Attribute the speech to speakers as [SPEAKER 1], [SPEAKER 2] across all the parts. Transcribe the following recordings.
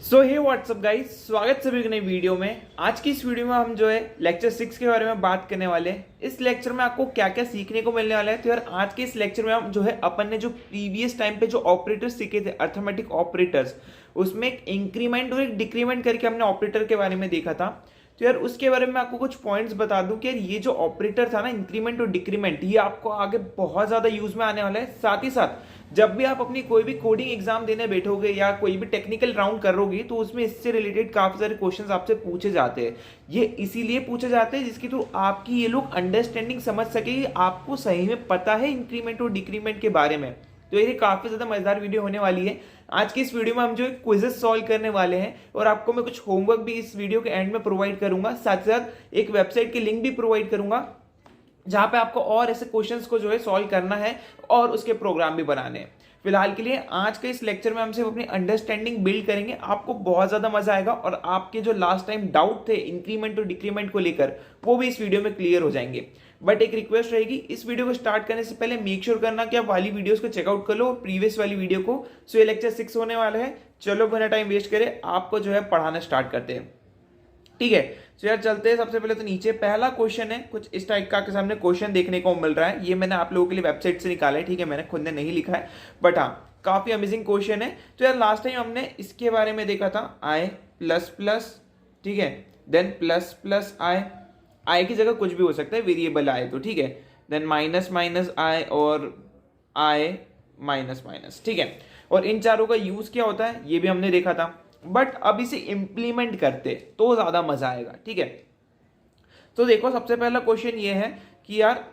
[SPEAKER 1] सो हे WhatsApp guys, स्वागत सभी को नई वीडियो में। आज की इस वीडियो में हम जो है लेक्चर 6 के बारे में बात करने वाले हैं। इस लेक्चर में आपको क्या क्या सीखने को मिलने वाला है। तो यार आज के इस लेक्चर में हम जो है अपन ने जो प्रीवियस टाइम पे जो ऑपरेटर्स सीखे थे, अर्थमेटिक ऑपरेटर्स, उसमें एक इंक्रीमेंट और एक डिक्रीमेंट करके हमने ऑपरेटर के बारे में देखा था। तो यार उसके बारे में आपको कुछ पॉइंट्स बता दूं कि यार ये जो ऑपरेटर था ना, इंक्रीमेंट और डिक्रीमेंट, ये आपको आगे बहुत ज्यादा यूज में आने वाला है। साथ ही साथ जब भी आप अपनी कोई भी कोडिंग एग्जाम देने बैठोगे या कोई भी टेक्निकल राउंड करोगे तो उसमें इससे रिलेटेड काफी सारे क्वेश्चंस आपसे पूछे जाते हैं। ये इसीलिए पूछे जाते हैं जिसके थ्रू आपकी ये लोग अंडरस्टैंडिंग समझ सके कि आपको सही में पता है इंक्रीमेंट और डिक्रीमेंट के बारे में। तो ये काफी ज्यादा मजेदार वीडियो होने वाली है। आज की इस वीडियो में हम जो क्विजेस सॉल्व करने वाले हैं और आपको मैं कुछ होमवर्क भी इस वीडियो के एंड में प्रोवाइड करूंगा। साथ ही साथ एक वेबसाइट की लिंक भी प्रोवाइड करूंगा जहां पे आपको और ऐसे क्वेश्चंस को जो है सॉल्व करना है और उसके प्रोग्राम भी बनाने हैं। फिलहाल के लिए आज के इस लेक्चर में हम सिर्फ अपनी अंडरस्टैंडिंग बिल्ड करेंगे। आपको बहुत ज्यादा मजा आएगा और आपके जो लास्ट टाइम डाउट थे इंक्रीमेंट और डिक्रीमेंट को लेकर, वो भी इस वीडियो में क्लियर हो जाएंगे। बट एक रिक्वेस्ट रहेगी, इस वीडियो को स्टार्ट करने से पहले मेक श्योर करना कि आप वाली वीडियोस को चेकआउट कर लो, प्रीवियस वाली वीडियो को। सो ये लेक्चर 6 होने वाला है। चलो बिना टाइम वेस्ट करे आपको जो है पढ़ाना स्टार्ट करते हैं। ठीक है, तो यार चलते हैं। सबसे पहले तो नीचे पहला क्वेश्चन है, कुछ इस टाइप का आपके सामने क्वेश्चन देखने को मिल रहा है। ये मैंने आप लोगों के लिए वेबसाइट से निकाला है, ठीक है, मैंने खुद ने नहीं लिखा है, बट हाँ काफी अमेजिंग क्वेश्चन है। तो यार लास्ट टाइम हमने इसके बारे में देखा था, आई प्लस प्लस, ठीक है, देन प्लस प्लस आई की जगह कुछ भी हो सकता है, वेरिएबल आई तो, ठीक है, देन माइनस माइनस आई और आई माइनस माइनस, ठीक है। और इन चारों का यूज क्या होता है ये भी हमने देखा था। बट अब इसे इंप्लीमेंट करते तो ज्यादा मजा आएगा, ठीक है। तो देखो सबसे पहला क्वेश्चन ये है कि यार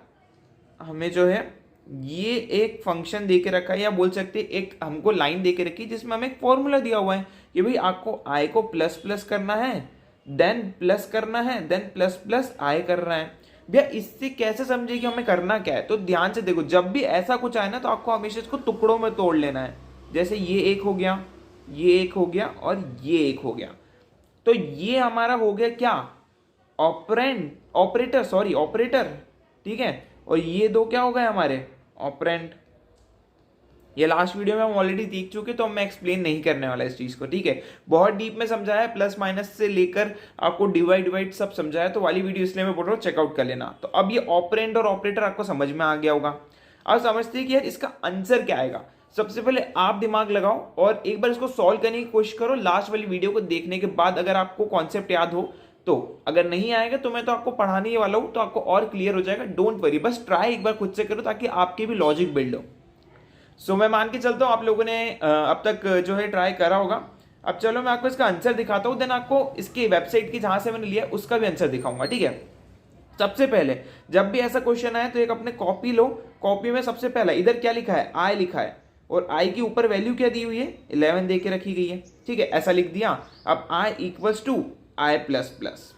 [SPEAKER 1] हमें जो है ये एक फंक्शन दे के रखा है, या बोल सकते एक हमको लाइन दे के रखी है जिसमें हमें एक फॉर्मूला दिया हुआ है कि भाई आपको आई को प्लस प्लस करना है, देन प्लस करना है, देन प्लस प्लस आई करना है। भैया इससे कैसे समझे कि हमें करना क्या है? तो ध्यान से देखो, जब भी ऐसा कुछ आए ना तो आपको हमेशा इसको टुकड़ों में तोड़ लेना है। जैसे ये एक हो गया, ये एक हो गया और ये एक हो गया। तो ये हमारा हो गया क्या, ऑपरेटर, ठीक है। और ये दो क्या हो गए हमारे, ऑपरेंड। ये लास्ट वीडियो में हम ऑलरेडी देख चुके, तो मैं एक्सप्लेन नहीं करने वाला इस चीज को, ठीक है। बहुत डीप में समझाया, प्लस माइनस से लेकर आपको डिवाइड सब समझाया, तो वाली वीडियो इसलिए मैं बोल रहा हूँ चेकआउट कर लेना। तो अब ये ऑपरेंड और ऑपरेटर आपको समझ में आ गया होगा। अब समझते हैं कि यार इसका आंसर क्या आएगा। सबसे पहले आप दिमाग लगाओ और एक बार इसको सॉल्व करने की कोशिश करो। लास्ट वाली वीडियो को देखने के बाद अगर आपको कॉन्सेप्ट याद हो तो, अगर नहीं आएगा तो मैं तो आपको पढ़ाने ही वाला हूं, तो आपको और क्लियर हो जाएगा। डोंट वरी, बस ट्राई एक बार खुद से करो ताकि आपके भी लॉजिक बिल्ड हो। सो मैं मान के चलता हूं आप लोगों ने अब तक जो है ट्राई करा होगा। अब चलो मैं आपको इसका आंसर दिखाता हूं, देन आपको इसकी वेबसाइट की जहां से मैंने लिया उसका भी आंसर दिखाऊंगा, ठीक है। सबसे पहले जब भी ऐसा क्वेश्चन आए तो एक अपने कॉपी लो। कॉपी में सबसे पहला इधर क्या लिखा है, आई लिखा है, और आई के ऊपर वैल्यू क्या दी हुई है, 11 दे के रखी गई है, ठीक है, ऐसा लिख दिया। अब i equals to i plus plus,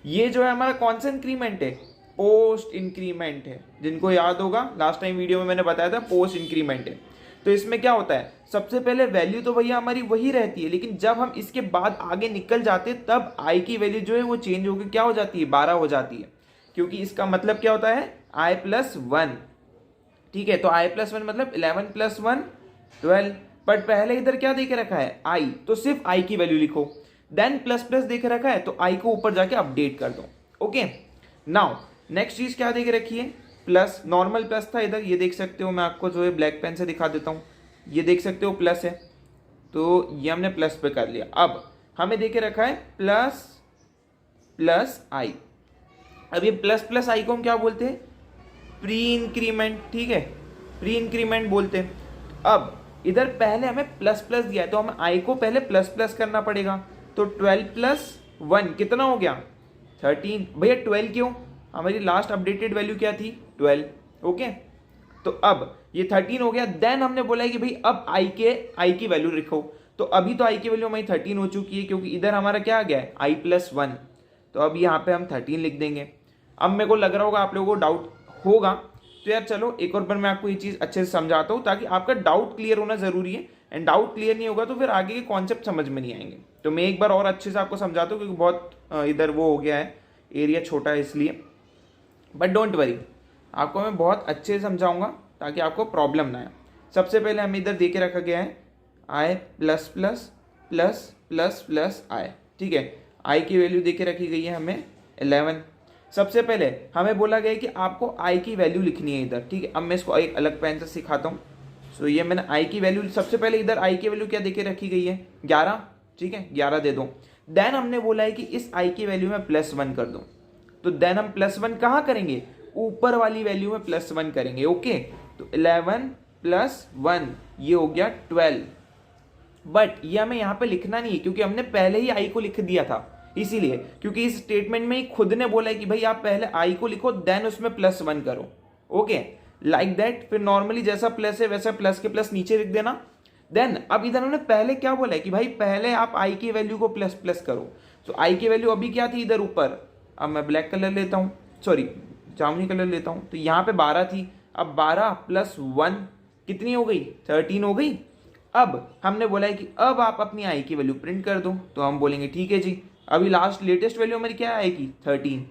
[SPEAKER 1] ये जो है हमारा कौन सा इंक्रीमेंट है, पोस्ट इंक्रीमेंट है। जिनको याद होगा लास्ट टाइम वीडियो में मैंने बताया था पोस्ट इंक्रीमेंट है। तो इसमें क्या होता है, सबसे पहले वैल्यू तो भैया हमारी वही रहती है, लेकिन जब हम इसके बाद आगे निकल जाते हैं तब आई की वैल्यू जो है वो चेंज होकर क्या हो जाती है, 12 हो जाती है। क्योंकि इसका मतलब क्या होता है, आई प्लस वन, ठीक है। तो आई प्लस वन मतलब 11 प्लस 1 12। बट पहले इधर क्या देके रखा है, आई, तो सिर्फ आई की वैल्यू लिखो। देन प्लस प्लस देके रखा है तो आई को ऊपर जाके अपडेट कर दो। ओके, नाउ नेक्स्ट चीज क्या देके रखी है, प्लस, नॉर्मल प्लस था इधर, ये देख सकते हो, मैं आपको जो है ब्लैक पेन से दिखा देता हूँ, ये देख सकते हो प्लस है, तो ये हमने प्लस पे कर लिया। अब हमें देके रखा है प्लस प्लस आई। अब ये प्लस प्लस आई को हम क्या बोलते हैं, प्री इंक्रीमेंट, ठीक है, प्री इंक्रीमेंट बोलते हैं। अब इधर पहले हमें प्लस प्लस दिया है तो हमें आई को पहले प्लस प्लस करना पड़ेगा। तो 12 प्लस 1 कितना हो गया, 13। भैया 12 क्यों, हमारी लास्ट अपडेटेड वैल्यू क्या थी, 12। ओके, तो अब ये 13 हो गया। देन हमने बोला है कि भाई अब आई की वैल्यू लिखो। तो अभी तो आई की वैल्यू हमारी 13 हो चुकी है क्योंकि इधर हमारा क्या आ गया है, आई प्लस 1। तो अब यहाँ पे हम 13 लिख देंगे। अब मेरे को लग रहा होगा आप लोगों को डाउट होगा, तो यार चलो एक और बार मैं आपको ये चीज अच्छे से समझाता हूँ ताकि आपका डाउट क्लियर होना जरूरी है। एंड डाउट क्लियर नहीं होगा तो फिर आगे के कॉन्सेप्ट समझ में नहीं आएंगे। तो मैं एक बार और अच्छे से आपको समझाता हूँ क्योंकि बहुत इधर वो हो गया है, एरिया छोटा है इसलिए। बट डोंट वरी, आपको मैं बहुत अच्छे से समझाऊंगा ताकि आपको प्रॉब्लम ना आए। सबसे पहले हमें इधर दे के रखा गया है i plus plus plus plus plus i, ठीक है। आई की वैल्यू देके रखी गई है हमें 11। सबसे पहले हमें बोला गया है कि आपको आई की वैल्यू लिखनी है इधर, ठीक है। अब मैं इसको एक अलग पेन से सिखाता हूँ। सो ये मैंने आई की वैल्यू, सबसे पहले इधर आई की वैल्यू क्या देके रखी गई है 11, ठीक है, 11 दे दो। देन हमने बोला है कि इस आई की वैल्यू में +1 कर दो, तो देन हम +1 कहाँ करेंगे, ऊपर वाली वैल्यू में +1 करेंगे, ओके। तो 11 + 1 ये हो गया 12। बट ये हमें यहाँ पे लिखना नहीं है क्योंकि हमने पहले ही आई को लिख दिया था, इसीलिए, क्योंकि इस स्टेटमेंट में ही खुद ने बोला है कि भाई आप पहले आई को लिखो देन उसमें +1 करो, ओके, लाइक दैट। फिर नॉर्मली जैसा प्लस है वैसा प्लस के प्लस नीचे लिख देना। देन अब इधर हमने पहले क्या बोला है कि भाई पहले आप आई की वैल्यू को प्लस प्लस करो। तो आई की वैल्यू अभी क्या थी इधर ऊपर, अब मैं ब्लैक कलर लेता हूँ, सॉरी जामुनी कलर लेता हूँ, तो यहाँ पे 12 थी, अब 12 + 1 कितनी हो गई, 13 हो गई। अब हमने बोला है कि अब आप अपनी आई की वैल्यू प्रिंट कर दो, तो हम बोलेंगे ठीक है जी। अभी लास्ट लेटेस्ट वैल्यू हमारी क्या आएगी 13,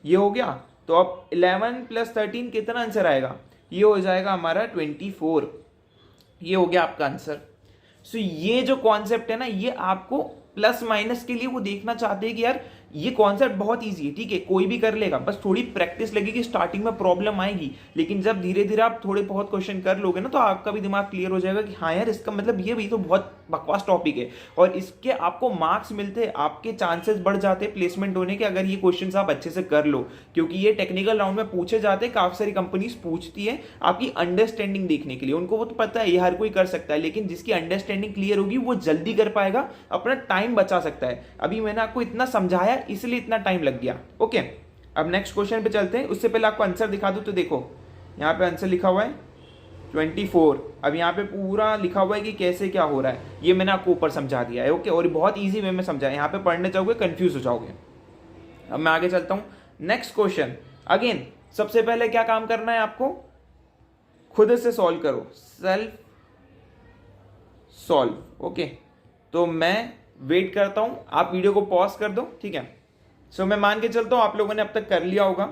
[SPEAKER 1] ये हो गया। तो अब 11 + 13 कितना आंसर आएगा, ये हो जाएगा हमारा 24, ये हो गया आपका आंसर। सो ये जो कॉन्सेप्ट है ना, ये आपको प्लस माइनस के लिए वो देखना चाहते हैं कि यार ये कॉन्सेप्ट बहुत इजी है, ठीक है, कोई भी कर लेगा, बस थोड़ी प्रैक्टिस लगेगी, स्टार्टिंग में प्रॉब्लम आएगी, लेकिन जब धीरे धीरे आप थोड़े बहुत क्वेश्चन कर लोगे ना तो आपका भी दिमाग क्लियर हो जाएगा कि हाँ यार इसका मतलब ये भी तो बहुत बकवास टॉपिक है, और इसके आपको मार्क्स मिलते हैं, आपके चांसेस बढ़ जाते हैं प्लेसमेंट होने के, अगर ये क्वेश्चन आप अच्छे से कर लो, क्योंकि ये टेक्निकल राउंड में पूछे जाते हैं, काफी सारी कंपनीज पूछती है आपकी अंडरस्टैंडिंग देखने के लिए। उनको वो तो पता है ये हर कोई कर सकता है, लेकिन जिसकी अंडरस्टैंडिंग क्लियर होगी वो जल्दी कर पाएगा, अपना टाइम बचा सकता है। अभी मैंने आपको इतना समझाया इसलिए इतना टाइम लग गया, ओके। अब नेक्स्ट क्वेश्चन पे चलते हैं, उससे पहले आपको आंसर दिखा दूं, तो देखो यहाँ पे आंसर लिखा हुआ है 24। अब यहाँ पे पूरा लिखा हुआ है कि कैसे क्या हो रहा है, ये मैंने आपको ऊपर समझा दिया है, ओके, और बहुत इजी वे में समझा है, यहाँ पे पढ़ने जाओगे कंफ्यूज हो जाओगे। अब मैं आगे चलता हूँ, नेक्स्ट क्वेश्चन। अगेन सबसे पहले क्या काम करना है आपको, खुद से सॉल्व करो, सेल्फ सॉल्व, ओके। तो मैं वेट करता हूं, आप वीडियो को पॉज कर दो, ठीक है। सो मैं मान के चलता हूं आप लोगों ने अब तक कर लिया होगा।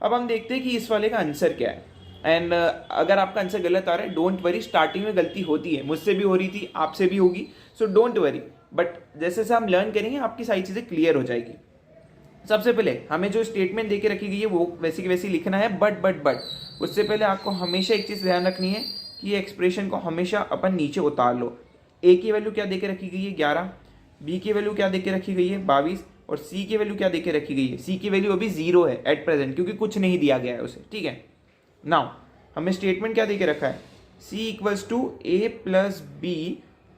[SPEAKER 1] अब हम देखते हैं कि इस वाले का आंसर क्या है, एंड अगर आपका आंसर गलत आ रहा है डोंट वरी, स्टार्टिंग में गलती होती है, मुझसे भी हो रही थी, आपसे भी होगी, सो डोंट वरी, बट जैसे जैसे हम लर्न करेंगे आपकी सारी चीजें क्लियर हो जाएगी। सबसे पहले हमें जो स्टेटमेंट देके रखी गई है वो वैसी की वैसी लिखना है, बट उससे पहले आपको हमेशा एक चीज ध्यान रखनी है कि ये एक्सप्रेशन को हमेशा अपन नीचे उतार लो। ए की वैल्यू क्या देके रखी गई है 11, बी की वैल्यू क्या देके रखी गई है 22, और सी की वैल्यू क्या देके रखी गई है, सी की वैल्यू अभी 0 है एट प्रेजेंट, क्योंकि कुछ नहीं दिया गया है उसे, ठीक है। नाउ हमें स्टेटमेंट क्या देके रखा है, c equals to a plus b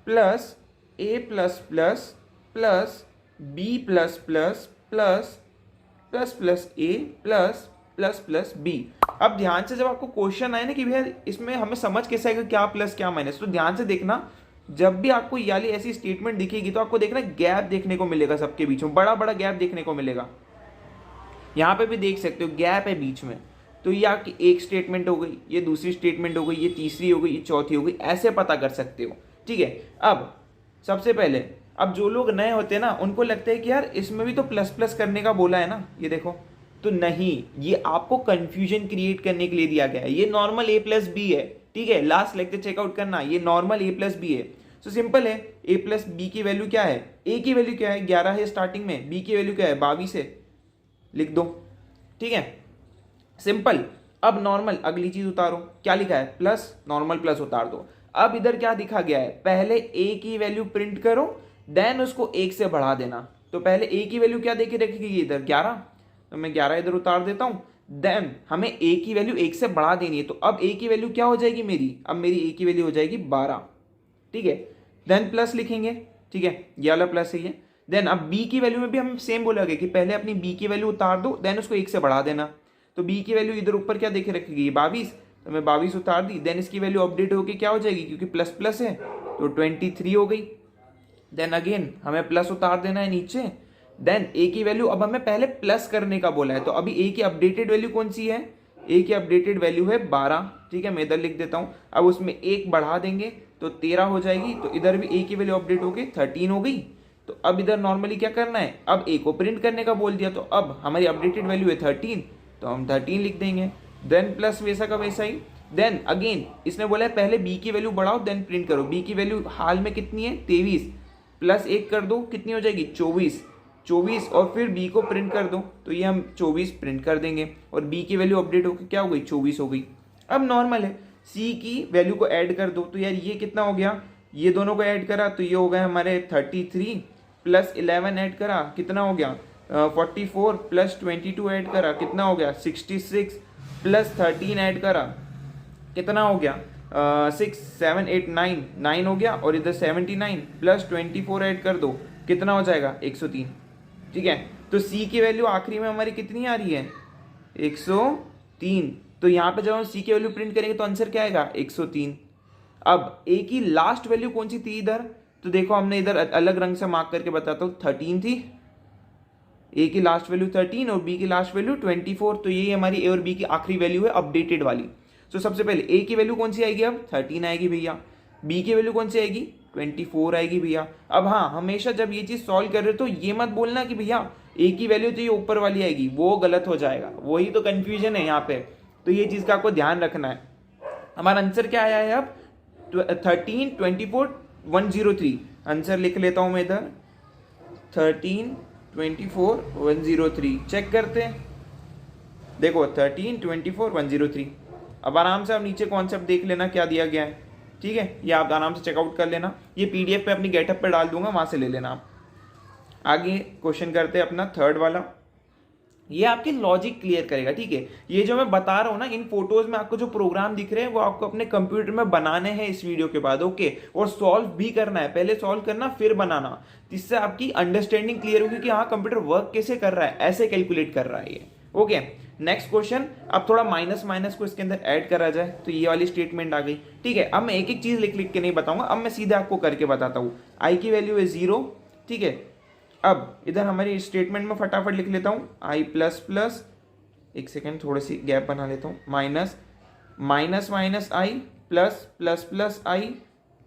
[SPEAKER 1] plus a plus plus plus b plus plus plus plus plus a plus plus plus b. अब ध्यान से जब आपको क्वेश्चन आए ना कि भैया इसमें हमें समझ कैसे आएगा क्या प्लस क्या माइनस, तो ध्यान से देखना, जब भी आपको याली ऐसी स्टेटमेंट दिखेगी तो आपको देखना गैप देखने को मिलेगा, सबके बीच में बड़ा बड़ा गैप देखने को मिलेगा। यहाँ पे भी देख सकते हो गैप है बीच में, तो ये आपकी एक स्टेटमेंट हो गई, ये दूसरी स्टेटमेंट हो गई, ये तीसरी हो गई, ये चौथी हो गई, ऐसे पता कर सकते हो, ठीक है। अब सबसे पहले, अब जो लोग नए होते हैं ना उनको लगता है कि यार इसमें भी तो प्लस प्लस करने का बोला है ना, ये देखो, तो नहीं, ये आपको कंफ्यूजन क्रिएट करने के लिए दिया गया है। ये नॉर्मल ए प्लस बी है, ठीक है, लास्ट लेक्चर चेकआउट करना, ये नॉर्मल ए प्लस बी है। सो सिंपल है, ए प्लस बी की वैल्यू क्या है, ए की वैल्यू क्या है 11 है स्टार्टिंग में, बी की वैल्यू क्या है 22 है, लिख दो, ठीक है, सिंपल। अब नॉर्मल अगली चीज उतारो, क्या लिखा है प्लस, नॉर्मल प्लस उतार दो। अब इधर क्या दिखा गया है, पहले ए की वैल्यू प्रिंट करो देन उसको 1 से बढ़ा देना। तो पहले ए की वैल्यू क्या देके रखी गई इधर 11, तो मैं 11 इधर उतार देता हूं। देन हमें ए की वैल्यू 1 से बढ़ा देनी है, तो अब ए की वैल्यू क्या हो जाएगी मेरी, अब मेरी ए की वैल्यू हो जाएगी 12, ठीक है। देन प्लस लिखेंगे, ठीक है, ये वाला प्लस है ये। देन अब बी की वैल्यू में भी हम सेम बोलेंगे कि पहले अपनी बी की वैल्यू उतार दो देन उसको 1 से बढ़ा देना। तो बी की वैल्यू इधर ऊपर क्या देखे रखी गई 22, तो मैं 22 उतार दी, देन इसकी वैल्यू अपडेट होकर क्या हो जाएगी, क्योंकि प्लस प्लस है तो 23 हो गई। देन अगेन हमें प्लस उतार देना है नीचे। देन ए की वैल्यू, अब हमें पहले प्लस करने का बोला है, तो अभी ए की अपडेटेड वैल्यू कौन सी है, ए की अपडेटेड वैल्यू है 12, ठीक है, मैं इधर लिख देता हूं। अब उसमें 1 बढ़ा देंगे तो 13 हो जाएगी, तो इधर भी ए की वैल्यू अपडेट होके 13 हो गई। तो अब इधर नॉर्मली क्या करना है, अब ए को प्रिंट करने का बोल दिया, तो अब हमारी अपडेटेड वैल्यू है 13, तो हम 13 लिख देंगे। देन प्लस वैसा का वैसा ही। देन अगेन इसने बोला है पहले बी की वैल्यू बढ़ाओ देन प्रिंट करो, बी की वैल्यू हाल में कितनी है 23, प्लस 1 कर दो, कितनी हो जाएगी 24 और फिर b को प्रिंट कर दो, तो ये हम 24 प्रिंट कर देंगे और b की वैल्यू अपडेट होकर क्या हो गई 24 हो गई। अब नॉर्मल है, c की वैल्यू को ऐड कर दो, तो यार ये कितना हो गया, ये दोनों को ऐड करा तो ये हो गया हमारे 33 प्लस 11 ऐड करा कितना हो गया 44 प्लस 22 ऐड करा कितना हो गया 66 प्लस 13 ऐड करा कितना हो गया 6 7 8 9 हो गया और इधर 79 प्लस 24 ऐड कर दो कितना हो जाएगा 103। ठीक है, तो c की वैल्यू आखिरी में हमारी कितनी आ रही है 103। तो यहाँ पे जब हम c की वैल्यू प्रिंट करेंगे तो आंसर क्या आएगा 103। अब a की लास्ट वैल्यू कौन सी थी इधर, तो देखो हमने इधर अलग रंग से मार्क करके बताता हूँ 13 थी, a की लास्ट वैल्यू 13 और b की लास्ट वैल्यू 24, तो ये हमारी a और b की आखिरी वैल्यू है अपडेटेड वाली। तो सबसे पहले a की वैल्यू कौन सी आएगी अब 13 आएगी भैया, b की वैल्यू कौन सी आएगी 24 आएगी भैया। अब हाँ, हमेशा जब ये चीज सॉल्व कर रहे हो तो ये मत बोलना कि भैया a की वैल्यू तो ये ऊपर वाली आएगी, वो गलत हो जाएगा, वही तो कंफ्यूजन है यहाँ पे। तो ये चीज का आपको ध्यान रखना है। हमारा आंसर क्या आया है अब 13 24 103। आंसर लिख लेता हूं मैं इधर 13 24 103। चेक करते हैं, देखो 13 24 103। अब आराम से आप नीचे कॉन्सेप्ट देख लेना क्या दिया गया है। ठीक है, ये आप आराम से चेकआउट कर लेना, ये पीडीएफ पे अपनी गेटअप पे डाल दूंगा, वहां से ले लेना आप। आगे क्वेश्चन करते हैं अपना थर्ड वाला, ये आपकी लॉजिक क्लियर करेगा। ठीक है, ये जो मैं बता रहा हूँ ना, इन फोटोज में आपको जो प्रोग्राम दिख रहे हैं वो आपको अपने कंप्यूटर में बनाने हैं इस वीडियो के बाद। ओके, और सॉल्व भी करना है, पहले सॉल्व करना फिर बनाना, जिससे आपकी अंडरस्टैंडिंग क्लियर होगी कि हाँ कंप्यूटर वर्क कैसे कर रहा है, ऐसे कैलकुलेट कर रहा है ये। Okay, next question. अब थोड़ा माइनस माइनस को इसके अंदर ऐड करा जाए तो ये वाली स्टेटमेंट आ गई। ठीक है, अब मैं एक एक चीज लिख लिख के नहीं बताऊंगा, अब मैं सीधे आपको करके बताता हूँ। आई की वैल्यू है 0। ठीक है, अब इधर हमारी स्टेटमेंट में फटाफट लिख लेता हूँ आई प्लस प्लस, एक सेकेंड थोड़ी सी गैप बना लेता हूँ, माइनस माइनस माइनस आई प्लस प्लस प्लस आई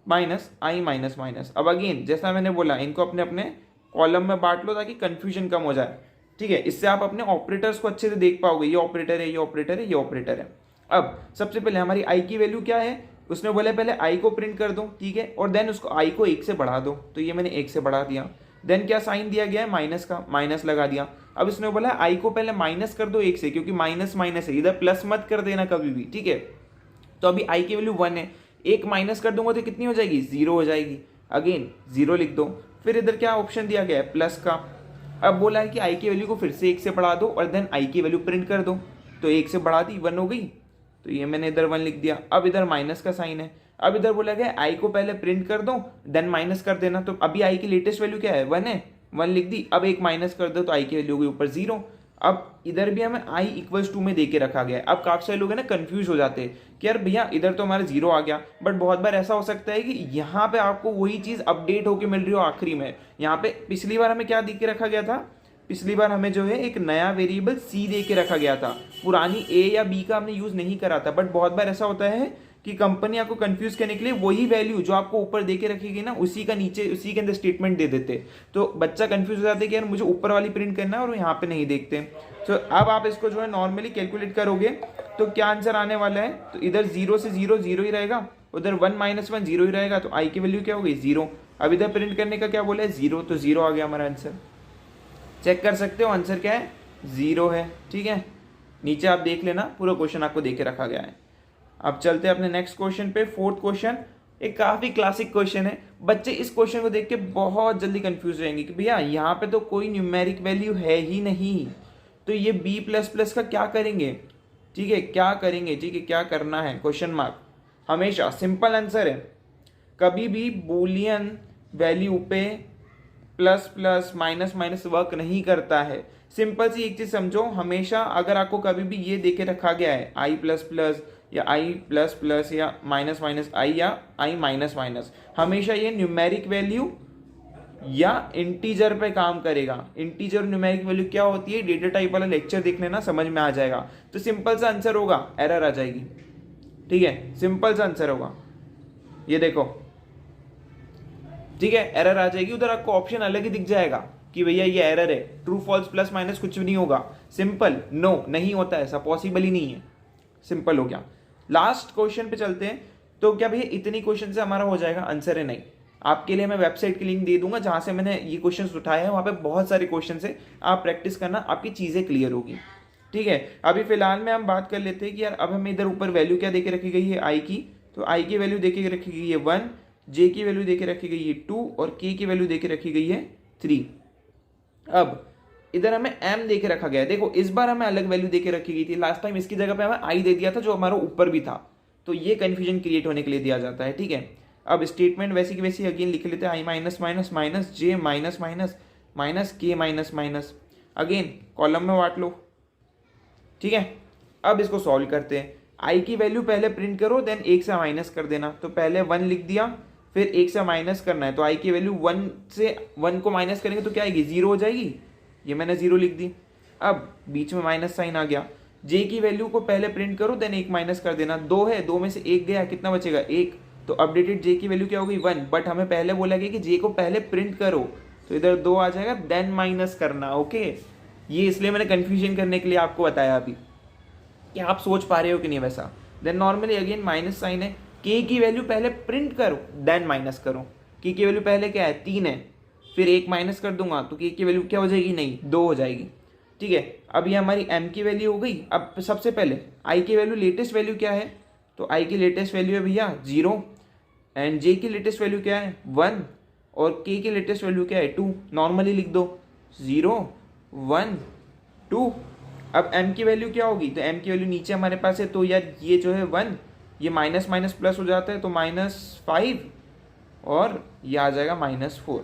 [SPEAKER 1] माइनस आई माइनस माइनस। अब अगेन जैसा मैंने बोला, इनको अपने अपने कॉलम में बांट लो ताकि कंफ्यूजन कम हो जाए। ठीक है, इससे आप अपने ऑपरेटर्स को अच्छे से देख पाओगे, ये ऑपरेटर है, ये ऑपरेटर है, ये ऑपरेटर है। अब सबसे पहले हमारी आई की वैल्यू क्या है, उसने बोला पहले आई को प्रिंट कर दो। ठीक है, और देन उसको आई को 1 से बढ़ा दो, तो ये मैंने 1 से बढ़ा दिया। देन क्या साइन दिया गया है माइनस का, माइनस लगा दिया। अब इसने बोला आई को पहले माइनस कर दो 1 से, क्योंकि माइनस माइनस है, इधर प्लस मत कर देना कभी भी। ठीक है, तो अभी आई की वैल्यू 1 है, 1 माइनस कर दूंगा तो कितनी हो जाएगी 0 हो जाएगी। अगेन 0 लिख दो, फिर इधर क्या ऑप्शन दिया गया है प्लस का। अब बोला है कि आई की वैल्यू को फिर से 1 से बढ़ा दो और देन आई की वैल्यू प्रिंट कर दो, तो 1 से बढ़ा दी 1 हो गई, तो ये मैंने इधर 1 लिख दिया। अब इधर माइनस का साइन है, अब इधर बोला गया आई को पहले प्रिंट कर दो देन माइनस कर देना, तो अभी आई की लेटेस्ट वैल्यू क्या है 1 है, 1 लिख दी। अब 1 माइनस कर दो तो आई की वैल्यू होगी ऊपर 0। अब इधर भी हमें आई इक्वल्स 2 में देके रखा गया है। अब काफी सारे लोग है ना कंफ्यूज हो जाते हैं कि यार भैया इधर तो हमारा 0 आ गया, बट बहुत बार ऐसा हो सकता है कि यहाँ पे आपको वही चीज अपडेट होके मिल रही हो आखिरी में। यहाँ पे पिछली बार हमें क्या दे के रखा गया था, पिछली बार हमें जो है एक नया वेरिएबल सी दे के रखा गया था, पुरानी ए या बी का हमने यूज नहीं करा था। बट बहुत बार ऐसा होता है कि कंपनी आपको कंफ्यूज करने के लिए वही वैल्यू जो आपको ऊपर देके रखेगी ना, उसी का नीचे उसी के अंदर स्टेटमेंट दे देते, तो बच्चा कंफ्यूज हो जाता है कि यार मुझे ऊपर वाली प्रिंट करना है और यहाँ पे नहीं देखते। तो अब आप इसको जो है नॉर्मली कैलकुलेट करोगे तो क्या आंसर आने वाला है, तो इधर 0 से 0 0 ही रहेगा, उधर 1 माइनस 1 0 ही रहेगा, तो आई की वैल्यू क्या हो गई 0। अब इधर प्रिंट करने का क्या बोला है 0, तो 0 आ गया हमारा आंसर। चेक कर सकते हो आंसर क्या है 0 है। ठीक है, नीचे आप देख लेना, पूरा क्वेश्चन आपको देके रखा गया है। अब चलते हैं अपने नेक्स्ट क्वेश्चन पे, फोर्थ क्वेश्चन। एक काफी क्लासिक क्वेश्चन है, बच्चे इस क्वेश्चन को देख के बहुत जल्दी कंफ्यूज रहेंगे कि भैया यहाँ पे तो कोई न्यूमेरिक वैल्यू है ही नहीं, तो ये बी प्लस प्लस का क्या करेंगे। ठीक है, क्या करेंगे, ठीक है क्या करना है क्वेश्चन मार्क। हमेशा सिंपल आंसर है, कभी भी बूलियन वैल्यू पे plus plus minus minus work नहीं करता है। सिंपल सी एक चीज समझो, हमेशा अगर आपको कभी भी ये देके रखा गया है आई प्लस प्लस या आई प्लस प्लस या माइनस माइनस आई या आई माइनस माइनस, हमेशा ये न्यूमेरिक वैल्यू या इंटीजर पे काम करेगा। इंटीजर और न्यूमेरिक वैल्यू क्या होती है, डेटा टाइप वाला लेक्चर देख लेना, समझ में आ जाएगा। तो सिंपल सा आंसर होगा एरर आ जाएगी। ठीक है, सिंपल सा आंसर होगा, ये देखो। ठीक है, एरर आ जाएगी, उधर आपको ऑप्शन अलग ही दिख जाएगा कि भैया ये एरर है, ट्रू फॉल्स प्लस माइनस कुछ भी नहीं होगा। सिंपल नो नहीं होता, ऐसा पॉसिबल ही नहीं है। सिंपल हो गया। लास्ट क्वेश्चन पे चलते हैं, तो क्या भैया इतनी क्वेश्चन से हमारा हो जाएगा, आंसर है नहीं। आपके लिए मैं वेबसाइट की लिंक दे दूंगा जहाँ से मैंने ये क्वेश्चन उठाए हैं, वहाँ पे बहुत सारे क्वेश्चन है, आप प्रैक्टिस करना, आपकी चीज़ें क्लियर होगी। ठीक है, अभी फिलहाल में हम बात कर लेते हैं कि यार अब हमें इधर ऊपर वैल्यू क्या देके रखी गई है, आई की, तो आई की वैल्यू देके रखी गई है 1, जे की वैल्यू देके रखी गई है 2 और के की वैल्यू देके रखी गई है 3। अब इधर हमें m देके रखा गया है, देखो इस बार हमें अलग वैल्यू देके रखी गई थी, लास्ट टाइम इसकी जगह पे हमें i दे दिया था जो हमारा ऊपर भी था, तो ये कंफ्यूजन क्रिएट होने के लिए दिया जाता है। ठीक है, अब स्टेटमेंट वैसी की वैसी अगेन लिख लेते हैं, i minus minus minus J minus minus minus के माइनस माइनस, अगेन कॉलम में बांट लो। ठीक है, अब इसको सॉल्व करते हैं, आई की वैल्यू पहले प्रिंट करो देन एक से माइनस कर देना, तो पहले 1 लिख दिया फिर एक से माइनस करना है, तो आई की वैल्यू 1 से 1 को माइनस करेंगे तो क्या आएगी, 0 हो जाएगी, ये मैंने 0 लिख दी। अब बीच में माइनस साइन आ गया, जे की वैल्यू को पहले प्रिंट करो देन एक माइनस कर देना, 2 है 2 में से 1 गया, कितना बचेगा 1, तो अपडेटेड जे की वैल्यू क्या हो गई 1, बट हमें पहले बोला गया कि जे को पहले प्रिंट करो, तो इधर 2 आ जाएगा देन माइनस करना। ओके, ये इसलिए मैंने कंफ्यूजन करने के लिए आपको बताया अभी कि आप सोच पा रहे हो कि नहीं वैसा। Then normally again minus sine है, के की वैल्यू पहले प्रिंट करो देन माइनस करो, के की वैल्यू पहले क्या है 3 है, फिर एक माइनस कर दूंगा तो के की वैल्यू क्या हो जाएगी, नहीं 2 हो जाएगी। ठीक है, अब ये हमारी m की वैल्यू हो गई। अब सबसे पहले i की वैल्यू लेटेस्ट वैल्यू क्या है, तो i की लेटेस्ट वैल्यू है भैया 0 एंड j की लेटेस्ट वैल्यू क्या है 1 और k की लेटेस्ट वैल्यू क्या है 2, नॉर्मली लिख दो 0 1 2। अब m की वैल्यू क्या होगी, तो m की वैल्यू नीचे हमारे पास है, तो यार ये जो है 1 ये माइनस माइनस प्लस हो जाता है, तो -5 और ये आ जाएगा -4,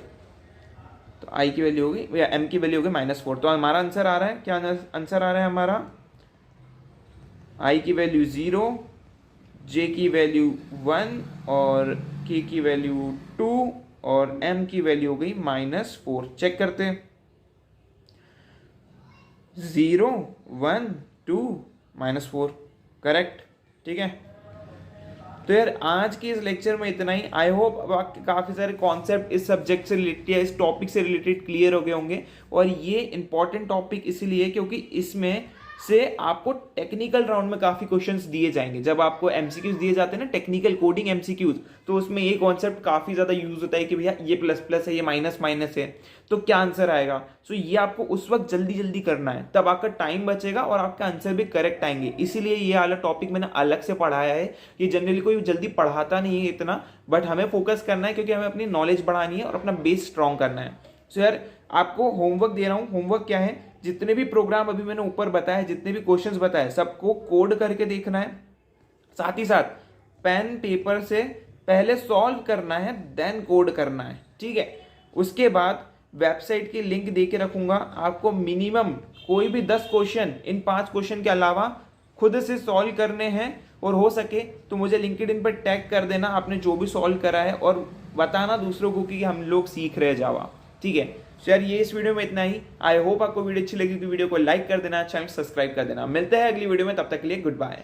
[SPEAKER 1] तो i की वैल्यू होगी या m की वैल्यू होगी -4। तो हमारा आंसर आ रहा है, क्या आंसर आ रहा है हमारा, i की वैल्यू 0, j की वैल्यू 1 और k की वैल्यू 2 और m की वैल्यू हो गई -4। चेक करते हैं, 0 1 2 -4, करेक्ट। ठीक है, तो यार आज के इस लेक्चर में इतना ही। आई होप काफ़ी सारे कॉन्सेप्ट इस सब्जेक्ट से रिलेटेड या इस टॉपिक से रिलेटेड क्लियर हो गए होंगे, और ये इंपॉर्टेंट टॉपिक इसीलिए क्योंकि इसमें से आपको टेक्निकल राउंड में काफ़ी क्वेश्चंस दिए जाएंगे। जब आपको एमसीक्यूज दिए जाते हैं ना, टेक्निकल कोडिंग एमसीक्यूज, तो उसमें ये कॉन्सेप्ट काफ़ी ज़्यादा यूज होता है कि भैया ये प्लस प्लस है, ये माइनस माइनस है, तो क्या आंसर आएगा। सो ये आपको उस वक्त जल्दी जल्दी करना है, तब आपका टाइम बचेगा और आपका आंसर भी करेक्ट आएंगे। इसीलिए ये वाला टॉपिक मैंने अलग से पढ़ाया है। ये जनरली कोई जल्दी पढ़ाता नहीं है इतना, बट हमें फोकस करना है क्योंकि हमें अपनी नॉलेज बढ़ानी है और अपना बेस स्ट्रॉन्ग करना है। सो यार आपको होमवर्क दे रहा हूँ, होमवर्क क्या है, जितने भी प्रोग्राम अभी मैंने ऊपर बताया, जितने भी क्वेश्चंस बताए, सबको कोड करके देखना है, साथ ही साथ पेन पेपर से पहले सॉल्व करना है देन कोड करना है। ठीक है, उसके बाद वेबसाइट की लिंक दे के रखूंगा, आपको मिनिमम कोई भी 10 क्वेश्चन इन 5 क्वेश्चन के अलावा खुद से सॉल्व करने हैं, और हो सके तो मुझे लिंक्डइन पर टैग कर देना आपने जो भी सॉल्व करा है, और बताना दूसरों को कि हम लोग सीख रहे जावा। ठीक है, तो यार ये इस वीडियो में इतना ही। आई होप आपको वीडियो अच्छी लगी, तो वीडियो को लाइक कर देना, चैनल सब्सक्राइब कर देना। मिलते हैं अगली वीडियो में, तब तक के लिए गुड बाय।